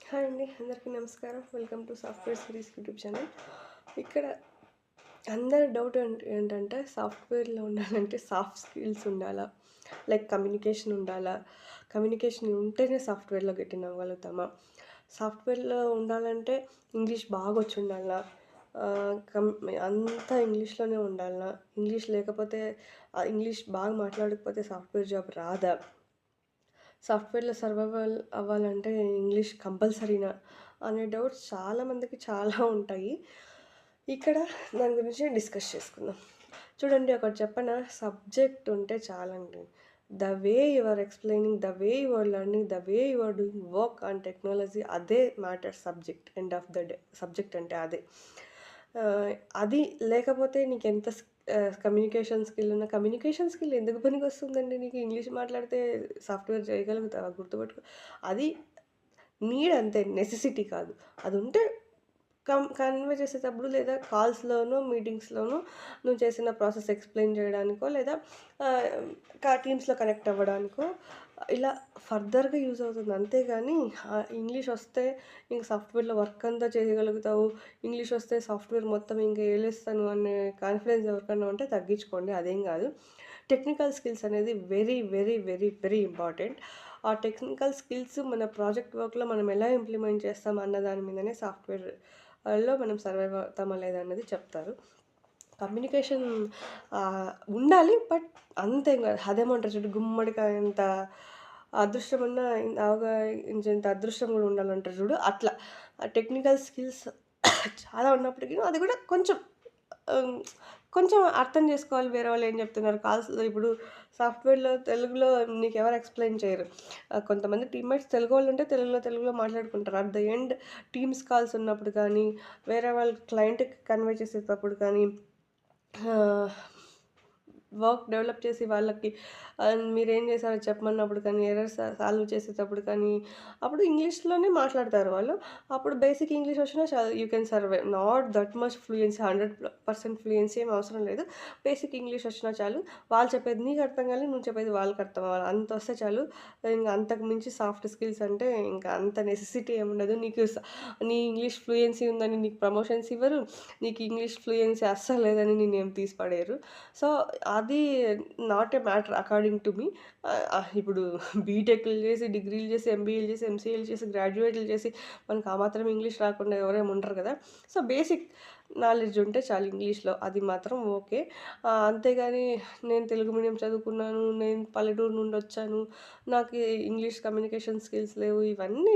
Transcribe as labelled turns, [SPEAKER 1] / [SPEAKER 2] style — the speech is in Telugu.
[SPEAKER 1] హాయ్ అండి, అందరికీ నమస్కారం. Welcome to software series YouTube channel. ఇక్కడ అందరి డౌట్ ఏంటంటే సాఫ్ట్వేర్లో ఉండాలంటే సాఫ్ట్ స్కిల్స్ ఉండాలా, లైక్ కమ్యూనికేషన్ ఉండాలా, కమ్యూనికేషన్ ఉంటేనే సాఫ్ట్వేర్లో గెటిన్ అవ్వగలుగుతామా, సాఫ్ట్వేర్లో ఉండాలంటే ఇంగ్లీష్ బాగా వచ్చి ఉండాలా, కమ్ అంతా ఇంగ్లీష్లోనే ఉండాలా, ఇంగ్లీష్ లేకపోతే ఇంగ్లీష్ బాగా మాట్లాడకపోతే సాఫ్ట్వేర్ జాబ్ రాదా, సాఫ్ట్వేర్‌లో సర్వైవల్ అవ్వాలంటే ఇంగ్లీష్ కంపల్సరీనా అనే డౌట్స్ చాలామందికి చాలా ఉంటాయి. ఇక్కడ దాని గురించి డిస్కస్ చేసుకుందాం. చూడండి, ఒకటి చెప్పనా? సబ్జెక్ట్ ఉంటే చాలండి. The way you are explaining, the way you are learning, the way you are doing work on technology, అదే matters subject. End of the day subject అంటే అదే. ఆహ్, అది లేకపోతే నీకెంత కమ్యూనికేషన్ స్కిల్ ఎందుకు పనికొస్తుందండి నీకు? ఇంగ్లీష్ మాట్లాడితే సాఫ్ట్‌వేర్ చేయగలుగుతావా? గుర్తుపెట్టుకో. అది నీడ్ అంతే, నెసెసిటీ కాదు. అదుంటే కన్వే చేసేటప్పుడు లేదా కాల్స్‌లోనో, మీటింగ్స్‌లోనో నువ్వు చేసిన ప్రాసెస్ ఎక్స్‌ప్లెయిన్ చేయడానికో లేదా ఆహ్, టీమ్స్‌లో కనెక్ట్ అవ్వడానికో ఇలా ఫర్దర్‌గా యూజ్ అవుతుంది. అంతేగాని ఇంగ్లీష్ వస్తే ఇంక సాఫ్ట్‌వేర్‌లో వర్క్ అంతా చేయగలుగుతావు, ఇంగ్లీష్ వస్తే సాఫ్ట్‌వేర్ మొత్తం ఇంక ఏలేస్తాను అనే కాన్ఫిడెన్స్ ఎవరికన్నా ఉంటే తగ్గించుకోండి. అదేం కాదు. టెక్నికల్ స్కిల్స్ అనేది very, very, very, very important. ఆ టెక్నికల్ స్కిల్స్ మన ప్రాజెక్ట్ వర్క్‌లో మనం ఎలా ఇంప్లిమెంట్ చేస్తాం అన్న దాని మీదనే సాఫ్ట్‌వేర్‌లో మనం సర్వైవ్ అవుతామా లేదా అన్నది చెప్తారు. కమ్యూనికేషన్ ఉండాలి. బట్ అంతేం కాదు. అదేమంటారు చూడు, గుమ్మడికాయంత అదృష్టమున్నా ఆవకాయించేంత అదృష్టం కూడా ఉండాలంటారు చూడు, అట్లా. ఆ టెక్నికల్ స్కిల్స్ చాలా ఉన్నప్పటికీ అది కూడా కొంచెం ఆహ్, కొంచెం అర్థం చేసుకోవాలి వేరే వాళ్ళు ఏం చెప్తున్నారు. కాల్స్‌లో ఇప్పుడు సాఫ్ట్‌వేర్‌లో తెలుగులో నీకెవరు ఎక్స్‌ప్లెయిన్ చేయరు. కొంతమంది టీమ్‌మేట్స్ తెలుగోళ్ళుంటే తెలుగులో మాట్లాడుకుంటారు. At the end teams calls ఉన్నప్పుడు కానీ, వేరే వాళ్ళు క్లయింట్‌కి కన్వే చేసేటప్పుడు కానీ, ఆహ్, వర్క్ డెవలప్ చేసి వాళ్ళకి మీరేం చేశారో చెప్పమన్నప్పుడు కానీ, ఎర్రర్స్ సాల్వ్ చేసేటప్పుడు కానీ, అప్పుడు ఇంగ్లీష్‌లోనే మాట్లాడతారు వాళ్ళు. అప్పుడు బేసిక్ ఇంగ్లీష్ వచ్చినా చాలు, you can survive. Not that much fluency, 100% fluency ఏమి అవసరం లేదు. బేసిక్ ఇంగ్లీష్ వచ్చినా చాలు. వాళ్ళు చెప్పేది నీకు అర్థం కావాలి, నువ్వు చెప్పేది వాళ్ళకి అర్థం అవ్వాలి. అంత వస్తే చాలు. ఇంక అంతకు మించి సాఫ్ట్ స్కిల్స్ అంటే ఇంకా అంత నెసెసిటీ ఏముండదు. నీ ఇంగ్లీష్ ఫ్లూయెన్సీ ఉందని నీకు ప్రమోషన్స్ ఇవ్వరు. నీకు ఇంగ్లీష్ ఫ్లూయెన్సీ అస్సలు లేదని నిన్నేం తీసి పడేయరు. సో, అది not a matter according to me. ఇప్పుడు బీటెక్‌లు చేసి, డిగ్రీలు చేసి, ఎంబీఏలు చేసి, ఎంసీఏలు చేసి, గ్రాడ్యుయేట్లు చేసి మనకు ఆ మాత్రం ఇంగ్లీష్ రాకుండా ఎవరేమి ఉండరు కదా! సో, బేసిక్ నాలెడ్జ్ ఉంటే చాలు ఇంగ్లీష్‌లో. అది మాత్రం ఓకే. అంతేగాని నేను తెలుగు మీడియం చదువుకున్నాను, నేను పల్లెటూరు నుండి వచ్చాను, నాకు ఇంగ్లీష్ కమ్యూనికేషన్ స్కిల్స్ లేవు, ఇవన్నీ